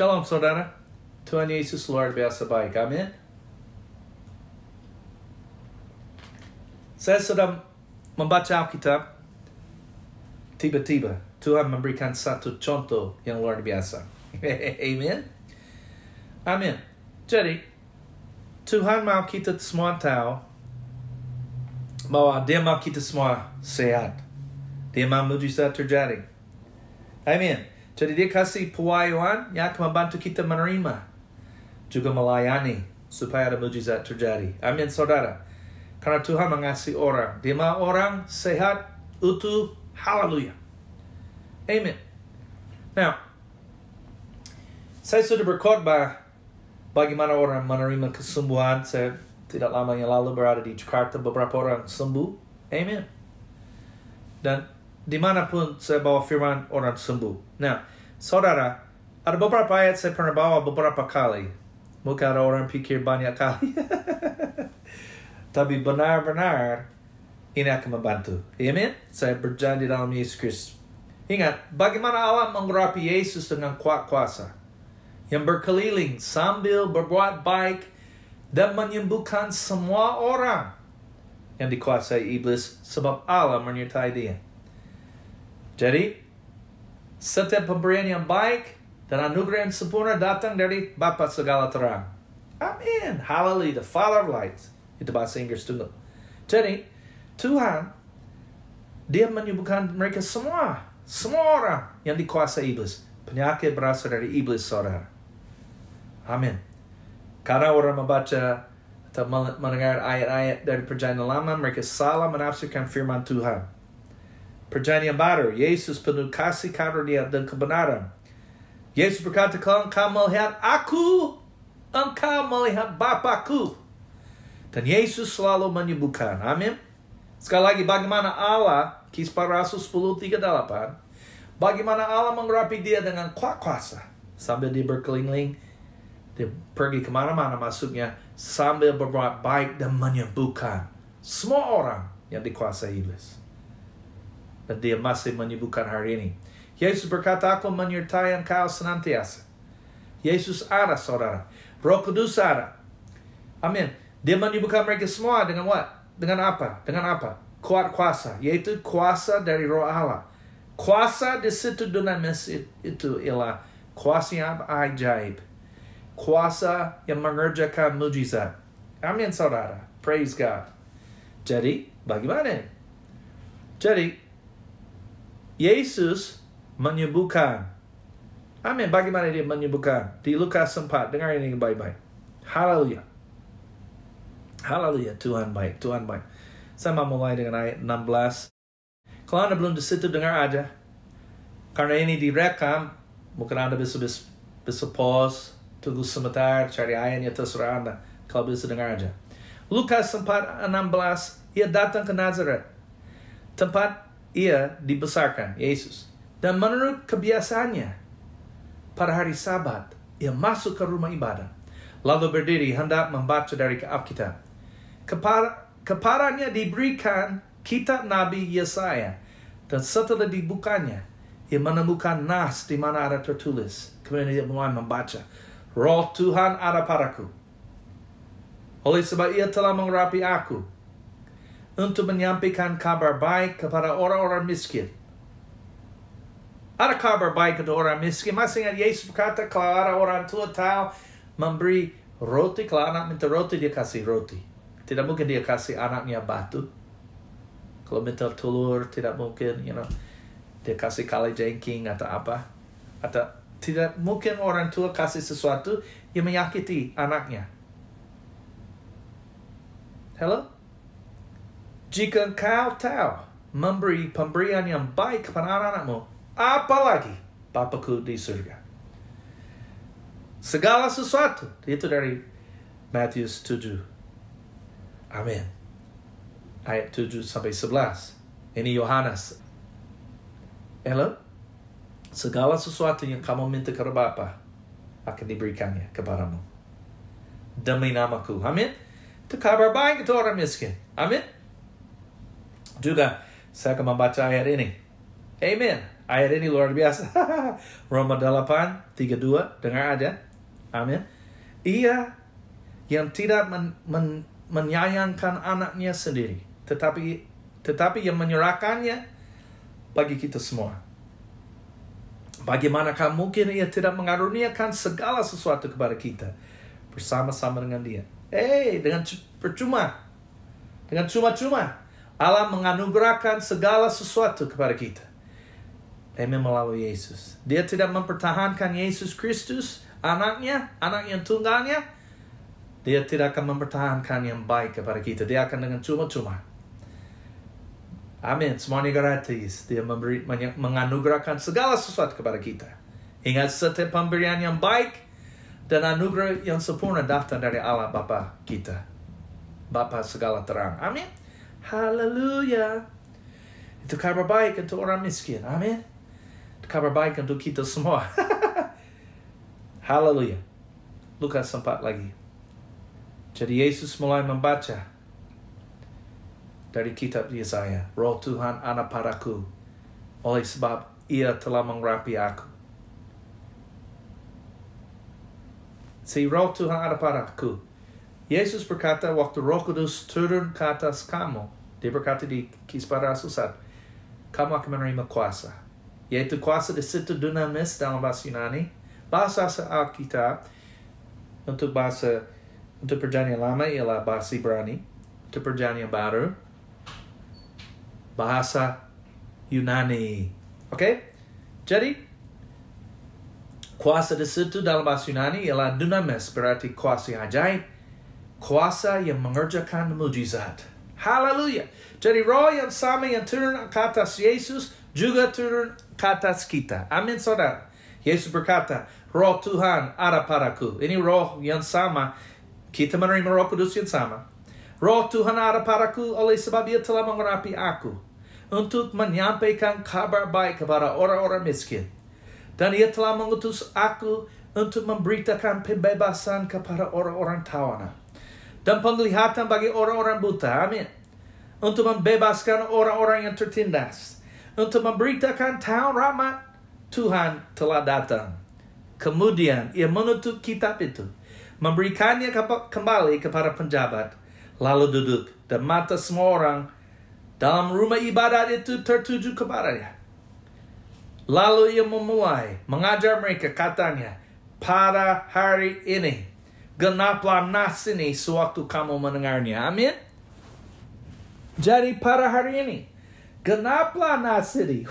Shalom saudara, Tuhan Yesus luar biasa baik, amin. Saya sedang membaca Alkitab, tiba-tiba Tuhan memberikan satu contoh yang luar biasa. Amin. Amin. Jadi, Tuhan mau kita semua tahu bahwa Dia mau kita semua sehat. Dia mau mujizat terjadi. Amin. Jadi Dia kasih pewahyuan yang akan membantu kita menerima, juga melayani, supaya ada mujizat terjadi. Amin, saudara. Karena Tuhan mengasihi orang. Dia mau orang sehat, utuh. Haleluya. Amin. Now, saya sudah berkhotbah bagaimana orang menerima kesembuhan. Saya tidak lama yang lalu berada di Jakarta, beberapa orang sembuh. Amin. Dan dimanapun saya bawa firman, orang sembuh. Nah, saudara, ada beberapa ayat saya pernah bawa beberapa kali. Mungkin ada orang pikir banyak kali. Tapi benar-benar ini akan membantu. Amin. Saya berjanji dalam Yesus Kristus. Ingat, bagaimana Allah menggurapi Yesus dengan kuasa yang berkeliling sambil berbuat baik dan menyembuhkan semua orang yang dikuasai iblis sebab Allah menyertai dia. Jadi, setiap pemberian yang baik dan anugerah yang sempurna datang dari Bapa segala terang. Amin. Hallelujah. The Father of lights. Itu bahasa Inggris tunggu. Jadi, Tuhan, Dia menyembuhkan mereka semua. Semua orang yang dikuasai iblis. Penyakit berasal dari iblis, saudara. Amin. Karena orang membaca atau mendengar ayat-ayat dari Perjanjian Lama, mereka salah menafsirkan firman Tuhan. Perjanjian baru, Yesus penuh kasih karunia dan kebenaran. Yesus berkata, kalau engkau melihat aku, engkau melihat Bapakku. Dan Yesus selalu menyembuhkan. Amin. Sekali lagi, bagaimana Allah, Kisah Rasul 10:38, bagaimana Allah menggurapi dia dengan kuasa. Sambil dia berkeliling, dia pergi kemana-mana masuknya, sambil berbuat baik dan menyembuhkan semua orang yang dikuasai iblis. Dan dia masih menyembuhkan hari ini. Yesus berkata, aku menyertai engkau senantiasa. Yesus ada, saudara. Roh Kudus ada. Amin. Dia menyembuhkan mereka semua dengan what? Dengan apa? Dengan apa? Kuasa. Yaitu kuasa dari roh Allah. Kuasa di situ dunamis itu ialah kuasa yang ajaib. Kuasa yang mengerjakan mujizat. Amin, saudara. Praise God. Jadi, bagaimana? Jadi, Yesus menyembuhkan. Amin. Bagaimana dia menyembuhkan? Di Lukas 4. Dengar ini baik-baik. Haleluya. Haleluya. Tuhan baik. Tuhan baik. Saya mau mulai dengan ayat 16. Kalau Anda belum di situ, dengar aja. Karena ini direkam, mungkin Anda bisa pause, tunggu sebentar, cari ayatnya, terserah Anda. Kalau bisa dengar aja. Lukas 4:16. Ia datang ke Nazaret, tempat ia dibesarkan, Yesus. Dan menurut kebiasaannya, pada hari Sabat, ia masuk ke rumah ibadah. Lalu berdiri hendak membaca dari Alkitab. Kepadanya diberikan kitab Nabi Yesaya. Dan setelah dibukanya, ia menemukan nas di mana ada tertulis. Kemudian ia mulai membaca. Roh Tuhan ada padaku. Oleh sebab ia telah menggurapi aku untuk menyampaikan kabar baik kepada orang-orang miskin. Ada kabar baik untuk orang miskin. Masih ingat Yesus berkata, kalau ada orang tua tahu memberi roti, kalau anak minta roti, dia kasih roti. Tidak mungkin dia kasih anaknya batu. Kalau minta telur, tidak mungkin, dia kasih kalajengking atau apa. Atau tidak mungkin orang tua kasih sesuatu yang menyakiti anaknya. Hello? Jika engkau tahu memberi pemberian yang baik kepada anak-anakmu, apalagi Bapakku di surga. Segala sesuatu. Itu dari Matius 7. Amin. Ayat 7-11. Ini Yohanes. Hello? Segala sesuatu yang kamu minta kepada Bapa akan diberikannya kepadamu. Demi namaku. Amin. Itu kabar baik itu orang miskin. Amin. Juga saya akan membaca ayat ini. Amen. Ayat ini luar biasa. Roma 8:32, dengar aja. Amin. Ia yang tidak menyayangkan anaknya sendiri, tetapi yang menyerahkannya bagi kita semua. Bagaimanakah mungkin ia tidak mengaruniakan segala sesuatu kepada kita bersama-sama dengan dia? Dengan percuma, dengan cuma-cuma, Allah menganugerahkan segala sesuatu kepada kita. Amin, melalui Yesus. Dia tidak mempertahankan Yesus Kristus, anak yang tunggalnya. Dia tidak akan mempertahankan yang baik kepada kita. Dia akan dengan cuma-cuma. Amin. Semuanya gratis. Dia menganugerahkan segala sesuatu kepada kita. Ingat, setiap pemberian yang baik dan anugerah yang sempurna datang dari Allah Bapa kita. Bapa segala terang. Amin. Haleluya. Itu kabar baik untuk orang miskin. Amin. Itu kabar baik untuk kita semua. Haleluya. Lukas 4 lagi. Jadi Yesus mulai membaca dari kitab Yesaya. Roh Tuhan ada padaku, oleh sebab ia telah mengurapi aku. Si Roh Tuhan ada padaku. Yesus berkata waktu Roh Kudus turun ke atas kamu. Dia berkata di Kisah Rasul 1, kamu akan menerima kuasa. Yaitu kuasa di situ dunamis dalam bahasa Yunani. Bahasa Alkitab untuk perjanjian lama ialah bahasa Ibrani. Untuk perjanjian baru bahasa Yunani. Oke? Jadi kuasa di situ dalam bahasa Yunani ialah dunamis, berarti kuasa yang ajaib, kuasa yang mengerjakan mujizat. Haleluya. Jadi roh yang sama yang turun ke atas Yesus juga turun ke atas kita. Amin, saudara. Yesus berkata, Roh Tuhan ada padaku. Ini roh yang sama. Kita menerima Roh Kudus yang sama. Roh Tuhan ada padaku oleh sebab ia telah mengurapi aku untuk menyampaikan kabar baik kepada orang-orang miskin. Dan ia telah mengutus aku untuk memberitakan pembebasan kepada orang-orang tawanan dan penglihatan bagi orang-orang buta. Amin. Untuk membebaskan orang-orang yang tertindas. Untuk memberitakan tahun rahmat Tuhan telah datang. Kemudian ia menutup kitab itu, memberikannya kembali kepada penjabat, lalu duduk, dan mata semua orang dalam rumah ibadat itu tertuju kepadanya. Lalu ia memulai mengajar mereka, katanya, pada hari ini genaplah nas ini sewaktu kamu mendengarnya. Amin. Jadi pada hari ini genaplah nas ini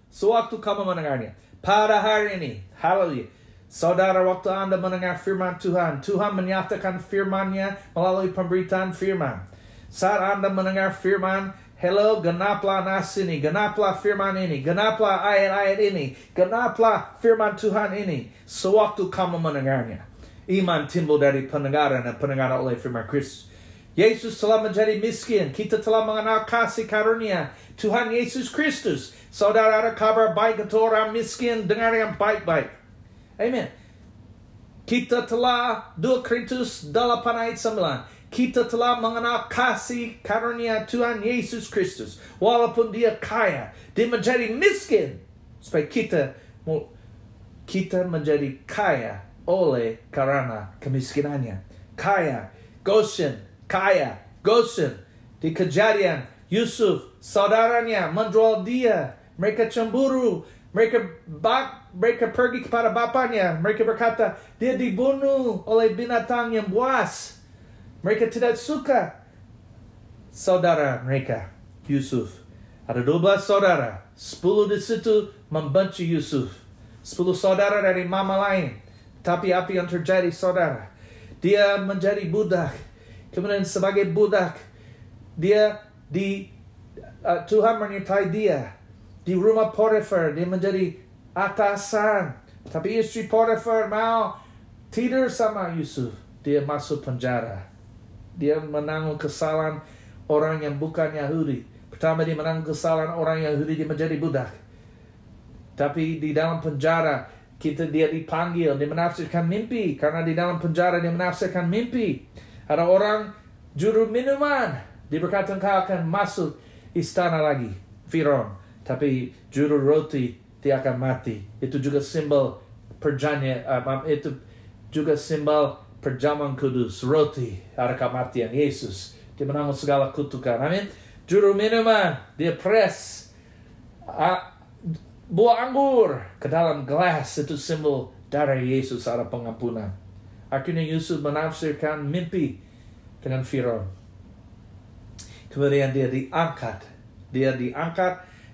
sewaktu kamu mendengarnya. Pada hari ini, haleluya. Saudara, waktu Anda mendengar firman Tuhan, Tuhan menyatakan firman-Nya melalui pemberitaan firman. Saat Anda mendengar firman, hello, genaplah nas ini, genaplah firman ini, genaplah ayat-ayat ini, genaplah firman Tuhan ini, sewaktu kamu mendengarnya. Iman timbul dari pendengaran dan pendengaran oleh firman Kristus. Yesus telah menjadi miskin. Kita telah mengenal kasih karunia Tuhan Yesus Kristus. Saudara, ada kabar baik untuk orang miskin, dengar yang baik-baik. Amen. Kita telah 2 Korintus 8 ayat 9. Kita telah mengenal kasih karunia Tuhan Yesus Kristus. Walaupun dia kaya, dia menjadi miskin. Supaya kita menjadi kaya oleh karena kemiskinannya. Kaya, Goshen. Di Kejadian, Yusuf, saudaranya menjual dia. Mereka cemburu. Mereka pergi kepada bapaknya. Mereka berkata, dia dibunuh oleh binatang yang buas. Mereka tidak suka. Saudara mereka, Yusuf. Ada 12 saudara. 10 di situ membenci Yusuf. 10 saudara dari mama lain. Tapi apa yang terjadi, saudara? Dia menjadi budak. Kemudian sebagai budak, Tuhan menyertai dia. Di rumah Potifar, dia menjadi atasan. Tapi istri Potifar mau tidur sama Yusuf. Dia masuk penjara. Dia menanggung kesalahan orang yang bukan Yahudi. Pertama dia menanggung kesalahan orang Yahudi, dia menjadi budak. Tapi di dalam penjara, dia dipanggil, dia menafsirkan mimpi. Karena di dalam penjara dia menafsirkan mimpi. Ada orang juru minuman. Dia berkata, engkau akan masuk istana lagi, Firaun. Tapi juru roti dia akan mati. Itu juga simbol perjanjian, itu juga simbol perjamuan kudus. Roti ada kematian Yesus. Dia menanggung segala kutukan. Amin. Juru minuman dia press buah anggur ke dalam gelas. Itu simbol darah Yesus ada pengampunan. Akhirnya Yusuf menafsirkan mimpi dengan Firaun. Kemudian dia diangkat.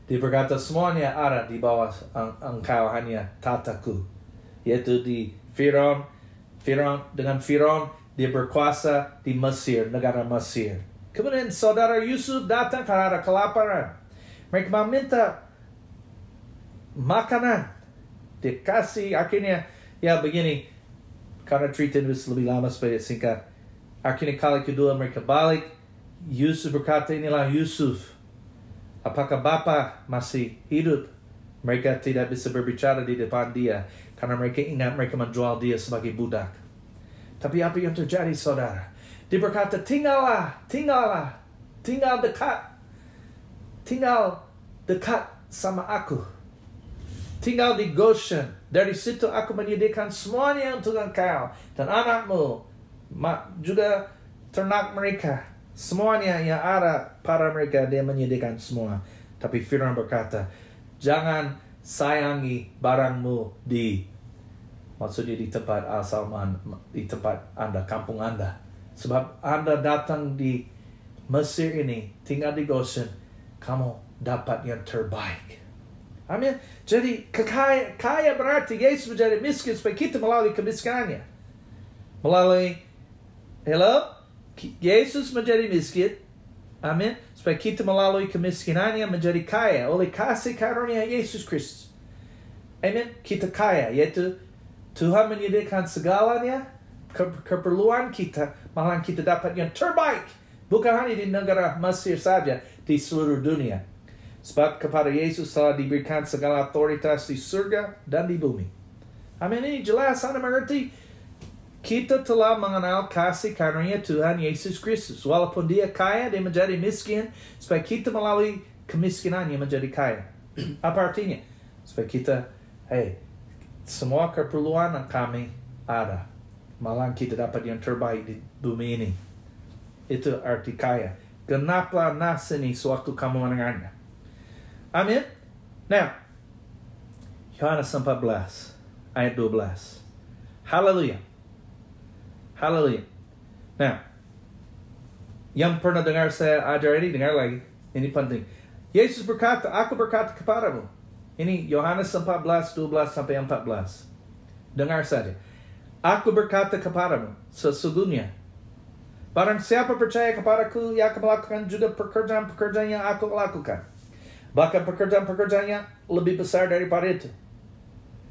Dia berkata semuanya ada di bawah engkau, hanya tataku. Yaitu di Firaun. Dengan Firaun dia berkuasa di Mesir, negara Mesir. Kemudian saudara Yusuf datang karena ada kelaparan. Mereka meminta makanan. Dikasih, akhirnya ya begini. Karena cerita ini lebih lama supaya singkat. Akhirnya kali kedua mereka balik. Yusuf berkata, inilah Yusuf. Apakah Bapa masih hidup? Mereka tidak bisa berbicara di depan dia. Karena mereka ingat mereka menjual dia sebagai budak. Tapi apa yang terjadi saudara? Dia berkata, tinggal dekat sama aku. Tinggal di Goshen. Dari situ aku menyediakan semuanya untuk engkau dan anakmu. Juga ternak mereka. Semuanya yang ada pada mereka dia menyediakan semua. Tapi Firaun berkata, jangan sayangi barangmu maksudnya di tempat asal, di tempat Anda, kampung Anda. Sebab Anda datang di Mesir ini, tinggal di Goshen, kamu dapat yang terbaik. Amin. Jadi kaya berarti Yesus menjadi miskin supaya kita melalui kemiskinannya. Yesus menjadi miskin. Amin. Supaya kita melalui kemiskinannya menjadi kaya oleh kasih karunia Yesus Kristus. Amin. Kita kaya, yaitu Tuhan menyediakan segalanya, keperluan kita, malah kita dapat yang terbaik. Bukan hanya di negara Mesir saja, di seluruh dunia. Sebab kepada Yesus telah diberikan segala otoritas di surga dan di bumi. Amin. Ini jelas Anda mengerti. Kita telah mengenal kasih karunia Tuhan Yesus Kristus. Walaupun dia kaya, dia menjadi miskin. Supaya kita melalui kemiskinannya menjadi kaya. Apa artinya? Supaya kita, semua keperluan kami ada. Malah kita dapat yang terbaik di bumi ini. Itu arti kaya. Genaplah nas ini sewaktu kamu mendengarnya. Amin. Now, Yohanes 14 ayat 12. Haleluya. Haleluya. Nah, yang pernah dengar saya ajar ini, dengar lagi. Ini penting. Yesus berkata, aku berkata kepadamu. Ini Yohanes 14, 12 sampai 14. Dengar saja. Aku berkata kepadamu, sesungguhnya, barang siapa percaya kepadaku, ia akan melakukan juga pekerjaan-pekerjaan yang aku lakukan. Bahkan pekerjaan-pekerjaan yang lebih besar daripada itu.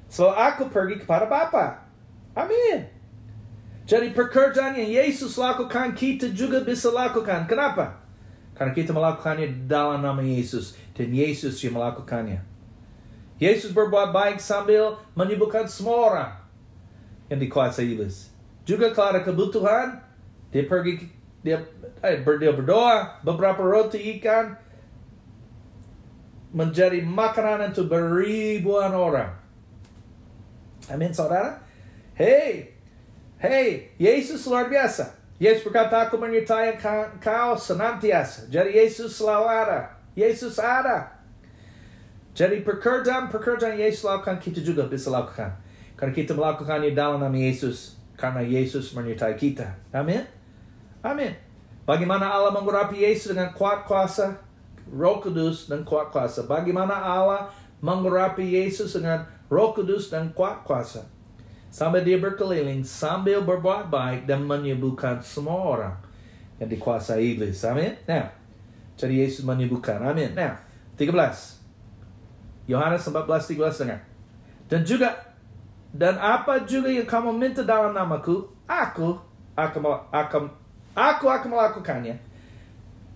So, aku pergi kepada Bapa. Amin. Jadi pekerjaan yang Yesus lakukan, kita juga bisa lakukan. Kenapa? Karena kita melakukannya dalam nama Yesus. Dan Yesus yang melakukannya. Yesus berbuat baik sambil menyembuhkan semua orang yang dikuasai iblis. Juga kalau ada kebutuhan, dia berdoa, beberapa roti ikan menjadi makanan untuk beribuan orang. Amin, saudara. Hey, Yesus luar biasa. Yesus berkata, aku menyertai kau senantiasa. Jadi Yesus selalu ada. Yesus ada. Jadi pekerjaan Yesus lakukan, kita juga bisa lakukan. Karena kita melakukannya dalam nama Yesus. Karena Yesus menyertai kita. Amin. Amin. Bagaimana Allah mengurapi Yesus dengan kuat kuasa, Roh Kudus dan kuat kuasa. Bagaimana Allah mengurapi Yesus dengan Roh Kudus dan kuat kuasa. Sampai dia berkeliling, sambil berbuat baik dan menyembuhkan semua orang yang dikuasai iblis. Amin. Nah, jadi Yesus menyembuhkan. Amin. Nah, 13. Yohanes 14:13 dengar. Dan apa juga yang kamu minta dalam namaku, aku akan melakukannya,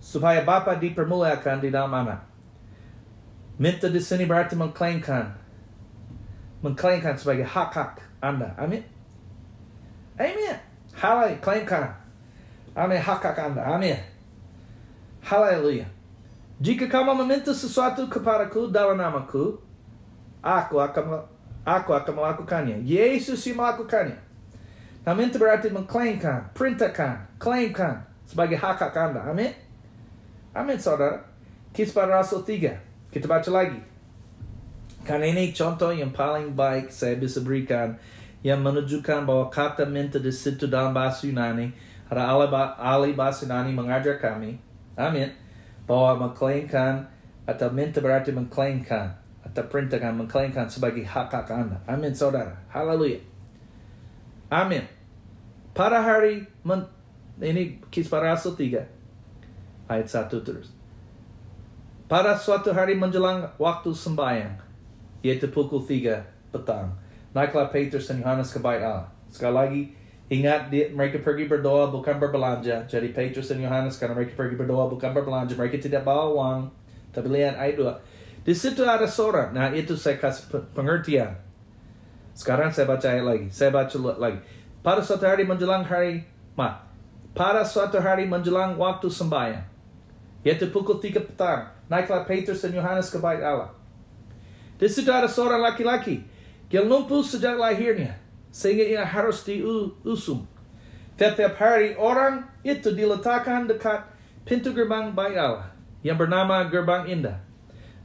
supaya Bapa dipermuliakan di dalam Anak. Minta di sini berarti mengklaimkan sebagai hak Anda. Amin. Amin. Haleluya. Klaimkan. Amin. Hak Anda. Amin. Haleluya. Jika kamu meminta sesuatu kepadaku dalam namaku, aku akan melakukannya. Yesus yang melakukannya. Nah, minta berarti mengklaimkan, perintahkan, klaimkan sebagai hak Anda. Amin. Amin, saudara. Kisah Rasul 3. Kita baca lagi. Karena ini contoh yang paling baik saya bisa berikan, yang menunjukkan bahwa kata minta di situ dalam bahasa Yunani, ada ahli bahasa Yunani mengajar kami. Amin. Bahwa mengklaimkan atau minta berarti mengklaimkan atau perintahkan, mengklaimkan sebagai hak Anda. Amin, saudara. Haleluya. Amin. Pada hari ini Kisah Rasul 3 ayat 1 terus. Pada suatu hari menjelang waktu sembahyang, yaitu pukul 3 petang, naiklah Petrus dan Yohanes ke bait Allah. Sekali lagi, ingat mereka pergi berdoa bukan berbelanja. Jadi Petrus dan Yohanes karena mereka pergi berdoa bukan berbelanja, mereka tidak bawa uang. Tapi lihat ayat 2. Di situ ada seorang. Nah, itu saya kasih pengertian. Sekarang saya baca ayat lagi. Saya baca lagi. Pada suatu hari menjelang waktu sembahyang, yaitu pukul 3 petang, naiklah Petrus dan Yohanes ke bait Allah. Di situ ada seorang laki-laki yang lumpuh sejak lahirnya, sehingga ia harus diusung. Setiap hari orang itu diletakkan dekat pintu gerbang bait Allah, yang bernama Gerbang Indah,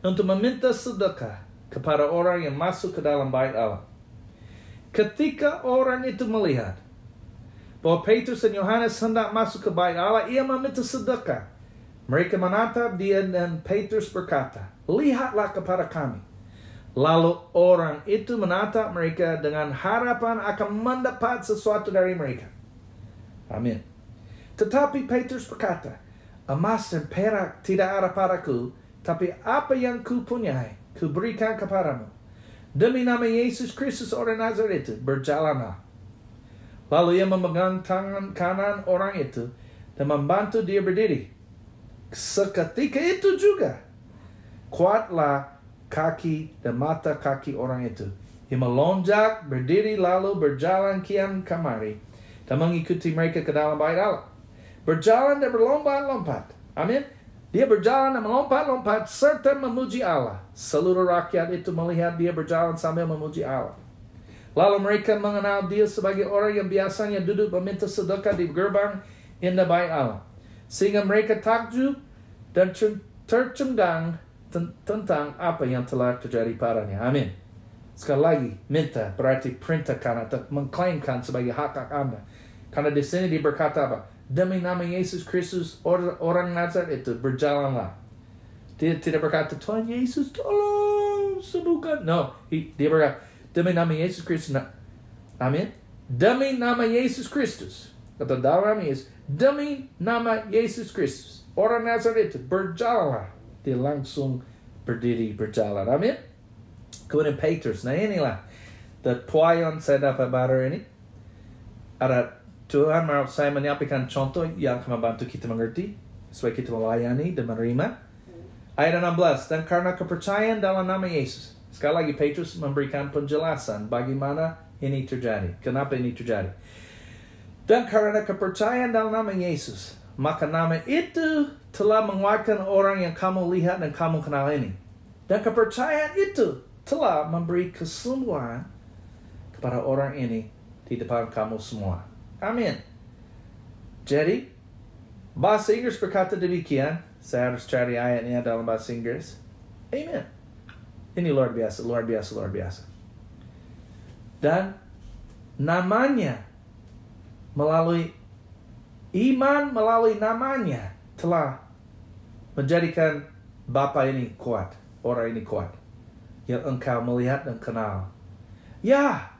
untuk meminta sedekah kepada orang yang masuk ke dalam bait Allah. Ketika orang itu melihat bahwa Petrus dan Yohanes hendak masuk ke bait Allah, ia meminta sedekah. Mereka menatap dia dan Petrus berkata, "Lihatlah kepada kami." Lalu orang itu menatap mereka dengan harapan akan mendapat sesuatu dari mereka. Amin. Tetapi Petrus berkata, "Emas dan perak tidak ada padaku, tapi apa yang kupunyai, kuberikan kepadamu. Demi nama Yesus Kristus orang Nazaret itu, berjalanlah." Lalu ia memegang tangan kanan orang itu dan membantu dia berdiri. Seketika itu juga, kuatlah kaki dan mata kaki orang itu. Ia melonjak, berdiri lalu berjalan kian kemari dan mengikuti mereka ke dalam bait Allah. Berjalan dan berlompat-lompat. Amin. Dia berjalan dan melompat-lompat serta memuji Allah. Seluruh rakyat itu melihat dia berjalan sambil memuji Allah. Lalu mereka mengenal dia sebagai orang yang biasanya duduk meminta sedekah di gerbang indah bait Allah. Sehingga mereka takjub dan tercengang tentang apa yang telah terjadi padanya. Amin. Sekali lagi, minta berarti perintahkan atau mengklaimkan sebagai hak Anda. Karena di sini dia berkata apa? Demi nama Yesus Kristus orang Nazaret itu, berjalanlah. Dia tidak berkata, "Tuhan Yesus tolong sembuhkan." No, dia berkata, demi nama Yesus Kristus. Amin. Demi nama Yesus Kristus. Atau dalam nama Yesus. Demi nama Yesus Kristus, orang Nazaret itu, berjalanlah. Dia langsung berdiri berjalan. Amin. Kemudian Petrus. Nah, inilah poin saya dapat baru ini. Ada Tuhan mau saya menyampaikan contoh yang akan membantu kita mengerti supaya kita melayani dan menerima. Ayat 16. Dan karena kepercayaan dalam nama Yesus. Sekali lagi Petrus memberikan penjelasan bagaimana ini terjadi. Kenapa ini terjadi. Dan karena kepercayaan dalam nama Yesus, maka nama itu telah menguatkan orang yang kamu lihat dan kamu kenal ini. Dan kepercayaan itu telah memberi kesembuhan kepada orang ini di depan kamu semua. Amin. Jadi, bahasa Inggris berkata demikian. Saya harus cari ayatnya dalam bahasa Inggris. Amin. Ini luar biasa, luar biasa, luar biasa. Dan namanya melalui iman, melalui namanya telah menjadikan Bapa ini kuat, orang ini kuat, yang engkau melihat dan kenal. Ya,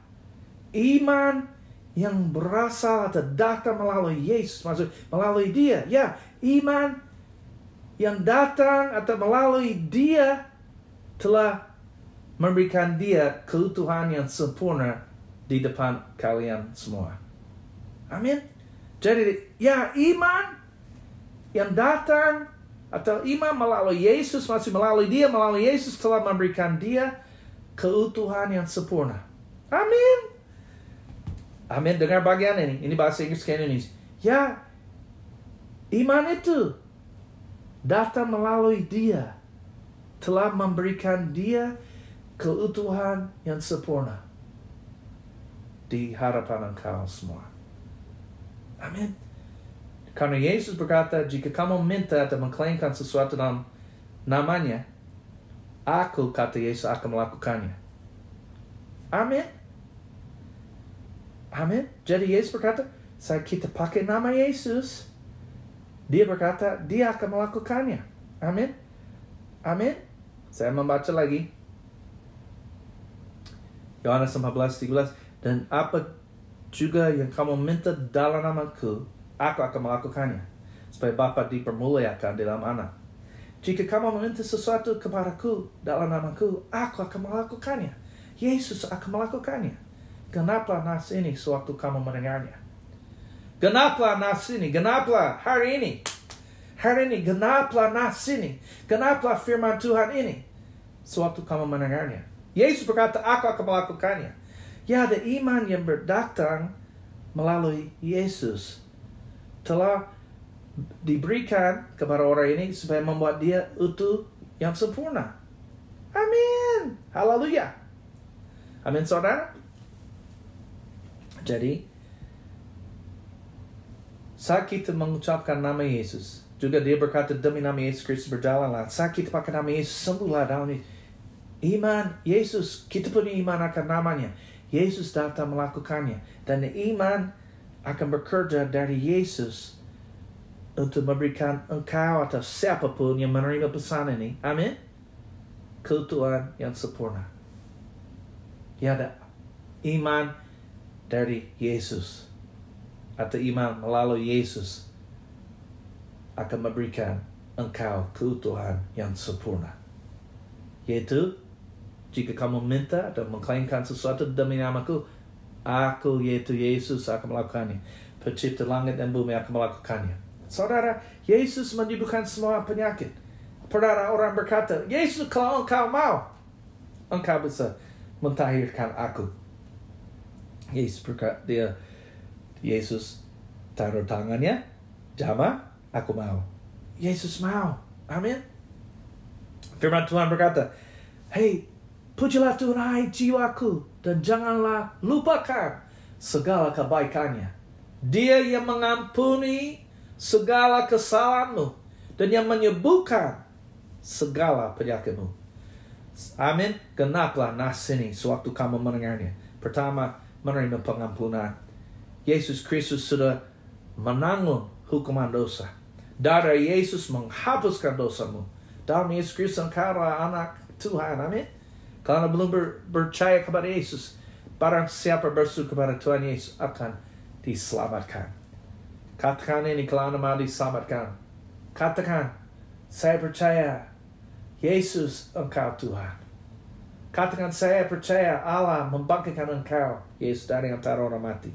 iman yang berasal atau datang melalui Yesus, maksud melalui dia. Ya, iman yang datang atau melalui dia telah memberikan dia keutuhan yang sempurna di depan kalian semua. Amin. Jadi, ya, iman yang datang atau iman melalui Yesus, masih melalui dia, melalui Yesus telah memberikan dia keutuhan yang sempurna. Amin. Amin. Dengar bagian ini. Ini bahasa Inggris ke Indonesia. Ya, iman itu datang melalui dia, telah memberikan dia keutuhan yang sempurna di hadapan engkau semua. Amin. Karena Yesus berkata, jika kamu minta atau mengklaimkan sesuatu dalam namanya, aku, kata Yesus, akan melakukannya. Amin. Amin. Jadi Yesus berkata, saat kita pakai nama Yesus, dia berkata, dia akan melakukannya. Amin. Amin. Saya membaca lagi. Yohanes 14:13. Dan apa juga yang kamu minta dalam namaku, aku akan melakukannya, supaya Bapa dipermuliakan dalam Anak. Jika kamu meminta sesuatu kepadaku dalam namaku, aku akan melakukannya. Yesus akan melakukannya. Genaplah nas ini sewaktu kamu mendengarnya. Genaplah nas ini, genaplah hari ini. Hari ini, genaplah nas ini. Genaplah firman Tuhan ini sewaktu kamu mendengarnya. Yesus berkata, aku akan melakukannya. Ya, ada iman yang berdatang melalui Yesus telah diberikan kepada orang ini supaya membuat dia utuh yang sempurna. Amin. Haleluya. Amin, saudara. Jadi, saat kita mengucapkan nama Yesus, juga dia berkata demi nama Yesus Kristus berjalanlah. Saat kita pakai nama Yesus, sembuhlah dalam iman Yesus. Kita punya iman akan namanya. Yesus datang melakukannya. Dan iman akan bekerja dari Yesus untuk memberikan engkau atau siapapun yang menerima pesan ini. Amin. Keutuhan yang sempurna. Ya, ada iman dari Yesus. Atau iman melalui Yesus akan memberikan engkau keutuhan yang sempurna. Yaitu, jika kamu minta dan mengklaimkan sesuatu demi namaku, aku, yaitu Yesus, akan melakukannya. Pencipta langit dan bumi akan melakukannya. Saudara, Yesus menyembuhkan semua penyakit. Pernah orang berkata, Yesus, kalau engkau mau, engkau bisa mentahirkan aku. Yesus berkata, Yesus taruh tangannya, jama, aku mau. Yesus mau. Amin. Firman Tuhan berkata, hei, pujilah Tuhan, hai jiwaku, dan janganlah lupakan segala kebaikannya. Dia yang mengampuni segala kesalahanmu dan yang menyembuhkan segala penyakitmu. Amin. Genaplah nas ini sewaktu kamu mendengarnya. Pertama, menerima pengampunan. Yesus Kristus sudah menanggung hukuman dosa. Darah Yesus menghapuskan dosamu. Dalam Yesus Kristus engkau adalah anak Tuhan. Amin. Kalau belum percaya kepada Yesus, barang siapa berseru kepada Tuhan Yesus akan diselamatkan. Katakan ini kalau anda mau diselamatkan. Katakan, saya percaya Yesus engkau Tuhan. Katakan, saya percaya Allah membangkitkan engkau, Yesus, dari antara orang mati.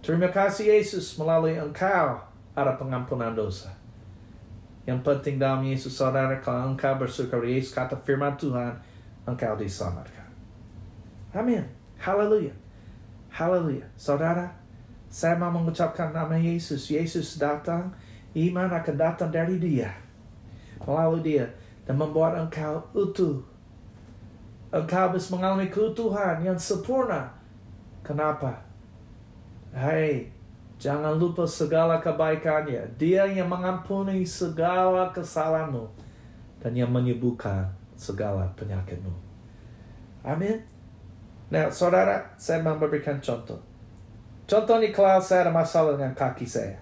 Terima kasih Yesus, melalui engkau ada pengampunan dosa. Yang penting dalam Yesus, saudara, kalau engkau bersyukur Yesus, kata firman Tuhan, engkau diselamatkan. Amin. Haleluya. Haleluya. Saudara, saya mau mengucapkan nama Yesus. Yesus datang, iman akan datang dari dia. Melalui dia. Dan membuat engkau utuh. Engkau bisa mengalami keutuhan yang sempurna. Kenapa? Hai, jangan lupa segala kebaikannya. Dia yang mengampuni segala kesalahanmu. Dan yang menyembuhkan segala penyakitmu. Amin. Nah, saudara, saya mau memberikan contoh. Contoh ini kalau saya ada masalah dengan kaki saya.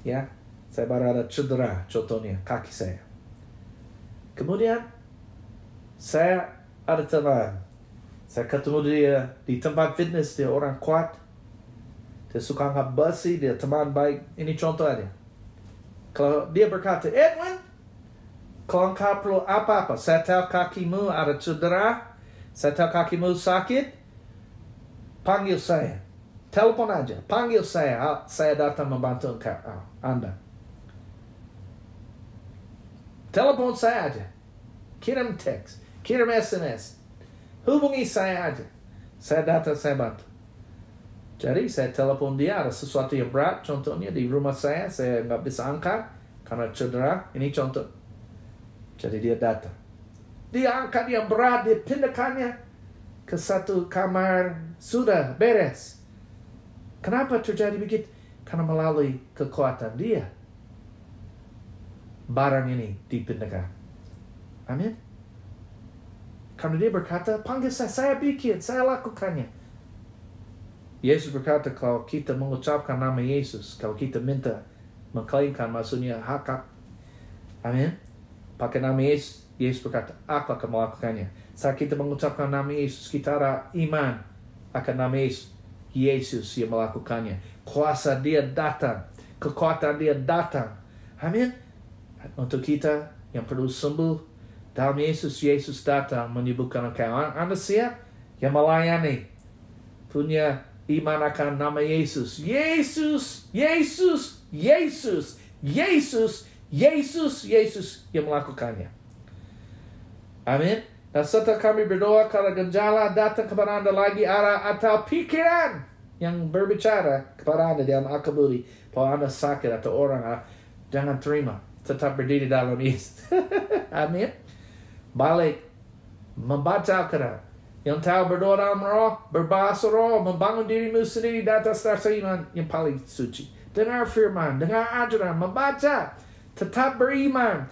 Ya, saya baru ada cedera, contohnya, kaki saya. Kemudian, saya ada teman. Saya ketemu dia di tempat fitness, dia orang kuat. Dia suka angkat besi, dia teman baik. Ini contoh aja. Kalau dia berkata, Edwin, kalau engkau perlu apa-apa, saya tahu kakimu ada cedera, saya tahu kakimu sakit, panggil saya. Telepon aja, panggil saya datang membantu engkau, Anda. Telepon saya aja, kirim teks, kirim SMS, hubungi saya aja. Saya datang, saya bantu. Jadi saya telepon dia, ada sesuatu yang berat, contohnya di rumah saya nggak bisa angkat, karena cedera. Ini contoh. Jadi dia datang. Dia angkat yang berat, dia pindahkannya ke satu kamar, sudah beres. Kenapa terjadi begitu? Karena melalui kekuatan dia, barang ini dipindahkan. Amin. Karena dia berkata, panggil saya bikin, saya lakukannya. Yesus berkata, kalau kita mengucapkan nama Yesus, kalau kita minta, mengklaimkan maksudnya hak. Amin. Pakai nama Yesus, Yesus berkata, aku akan melakukannya. Saat kita mengucapkan nama Yesus, kita ada iman akan nama Yesus. Yesus yang melakukannya. Kuasa dia datang. Kekuatan dia datang. Amin. Untuk kita yang perlu sembuh, dalam Yesus, Yesus datang menyembuhkan engkau. Anda siap? Yang melayani. Punya iman akan nama Yesus. Yesus, Yesus, Yesus, Yesus, Yesus, Yesus yang melakukannya. Amin. Dan setelah kami berdoa, kalau gejala datang kepada Anda lagi arah atau pikiran yang berbicara kepada Anda dalam akal budi, bahwa Anda sakit atau orang, jangan terima. Tetap berdiri dalam Yesus. Amin. Balik. Membaca Al-Quran. Yang tahu berdoa dalam roh, berbahasa roh, membangun dirimu sendiri di atas rasa iman yang paling suci. Dengar firman, dengar ajaran, membaca. Tetap beriman.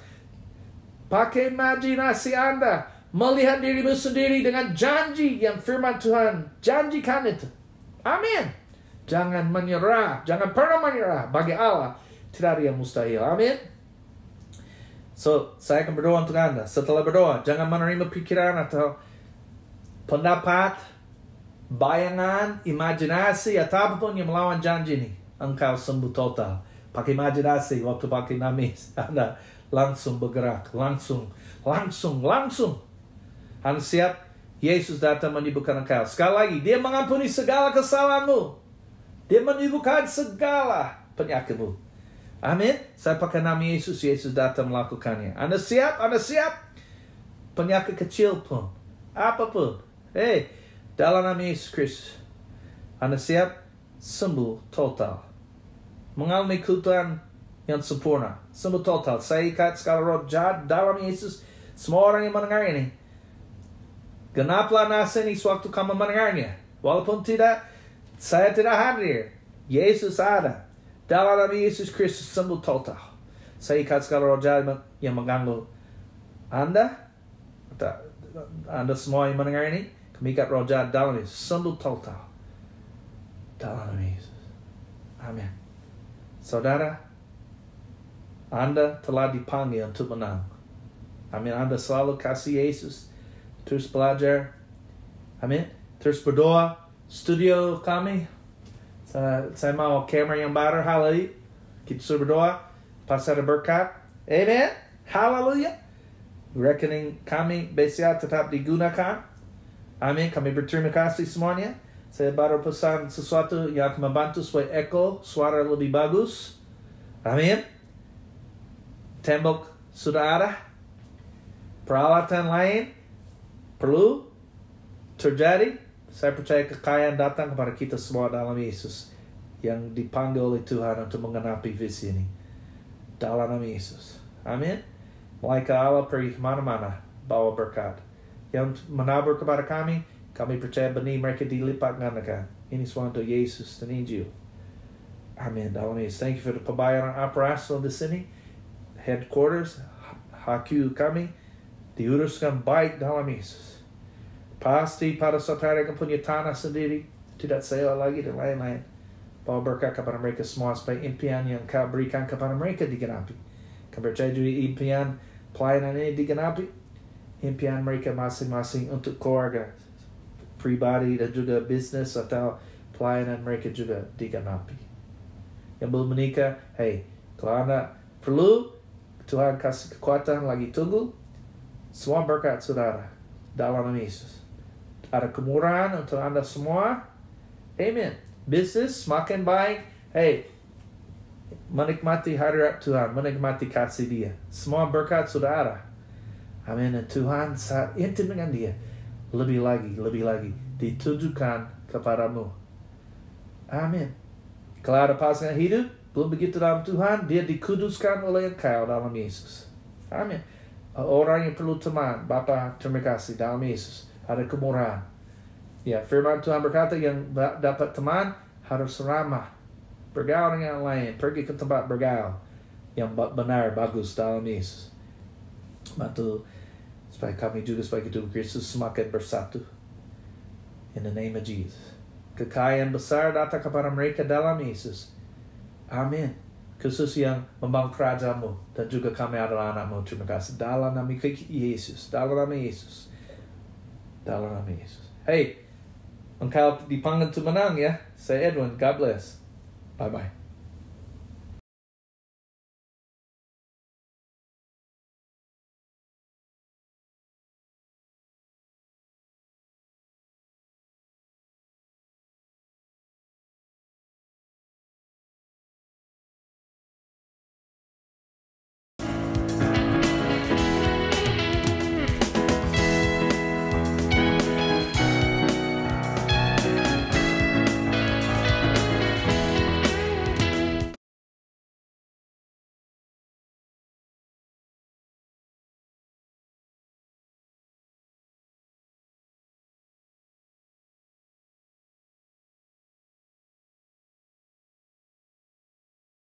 Pakai imajinasi Anda. Melihat dirimu sendiri dengan janji yang firman Tuhan janjikan itu. Amin. Jangan menyerah. Jangan pernah menyerah. Bagi Allah, tidak ada yang mustahil. Amin. So, saya akan berdoa untuk Anda. Setelah berdoa, jangan menerima pikiran atau pendapat, bayangan, imajinasi, atau apapun yang melawan janji ini. Engkau sembuh total. Pakai imajinasi, waktu pakai namis, Anda langsung bergerak. Langsung. Anda siap? Yesus datang menyembuhkan engkau. Sekali lagi, dia mengampuni segala kesalahanmu. Dia menyembuhkan segala penyakitmu. Amin. Saya pakai nama Yesus, Yesus datang melakukannya. Anda siap? Anda siap? Penyakit kecil pun, apapun. Dalam nama Yesus Kristus. Anda siap? Sembuh total. Mengalami keutamaan yang sempurna. Sembuh total. Saya ikat segala roh jahat dalam Yesus. Semua orang yang mendengar ini, genaplah nasa ini sewaktu kamu mendengarnya. Walaupun saya tidak hadir, Yesus ada. Dalam nama Yesus Kristus sembuh total. Saya ikat segala roh jahat yang mengganggu Anda semua yang mendengar ini, kami ikat roh jahat dalam Yesus. Sembuh total. Dalam nama Yesus. Amin. Saudara, Anda telah dipanggil untuk menang. Amin. Anda selalu kasih Yesus. Terus belajar. Amin. Terus berdoa. Studio kami. Saya mau kamera yang baru hari. Kita suruh berdoa. Pasal berkat. Amen. Haleluya. Rekening kami BCA tetap digunakan. Amin. Kami berterima kasih semuanya. Saya baru pesan sesuatu yang akan membantu supaya echo suara lebih bagus. Amin. Tembok sudah ada. Peralatan lain perlu terjadi. Saya percaya kekayaan datang kepada kita semua dalam Yesus yang dipanggil oleh Tuhan untuk menggenapi visi ini. Dalam nama Yesus. Amin. Malaikat Allah pergi kemana-mana bawa berkat. Yang menabur kepada kami percaya benih mereka dilipat gandakan. Ini semua untuk Yesus dan Injil. Amin. Dalam Yesus. Thank you for the pembayaran operasional di sini. Headquarters, HQ kami diuruskan baik dalam Yesus. Pasti pada suatu hari akan punya tanah sendiri, tidak sewa lagi dan lain-lain. Bawa berkat kepada mereka semua supaya impian yang kau berikan kepada mereka digenapi. Kau percaya juga impian pelayanan ini digenapi. Impian mereka masing-masing untuk keluarga, pribadi dan juga bisnis atau pelayanan mereka juga digenapi. Yang belum menikah, kalau Anda perlu, Tuhan kasih kekuatan lagi tunggu. Semua berkat saudara dalam nama Yesus. Ada kemurahan untuk Anda semua. Amen. Bisnis semakin baik. Menikmati hadirat Tuhan. Menikmati kasih dia. Semua berkat sudah ada. Amin. Dan Tuhan saat intim dengan dia. Lebih lagi. Ditujukan kepadamu. Amin. Kalau ada pasangan hidup, belum begitu dalam Tuhan, dia dikuduskan oleh Engkau dalam Yesus. Amin. Orang yang perlu teman, Bapa, terima kasih dalam Yesus. Ada kemurahan. Ya, firman Tuhan berkata yang dapat teman harus ramah. Bergaul dengan yang lain, pergi ke tempat bergaul yang benar, bagus dalam Yesus. Bantu supaya kami juga sebagai tubuh Kristus semakin bersatu. In the name of Jesus. Kekayaan besar datang kepada mereka dalam Yesus. Amin. Khusus yang membangun kerajaan-Mu dan juga kami adalah anak-Mu. Terima kasih dalam nama Yesus. Dalam nama Yesus. Dalam nama Yesus. Hey, engkau dipanggil untuk menang ya. Saya Edwin. God bless. Bye-bye.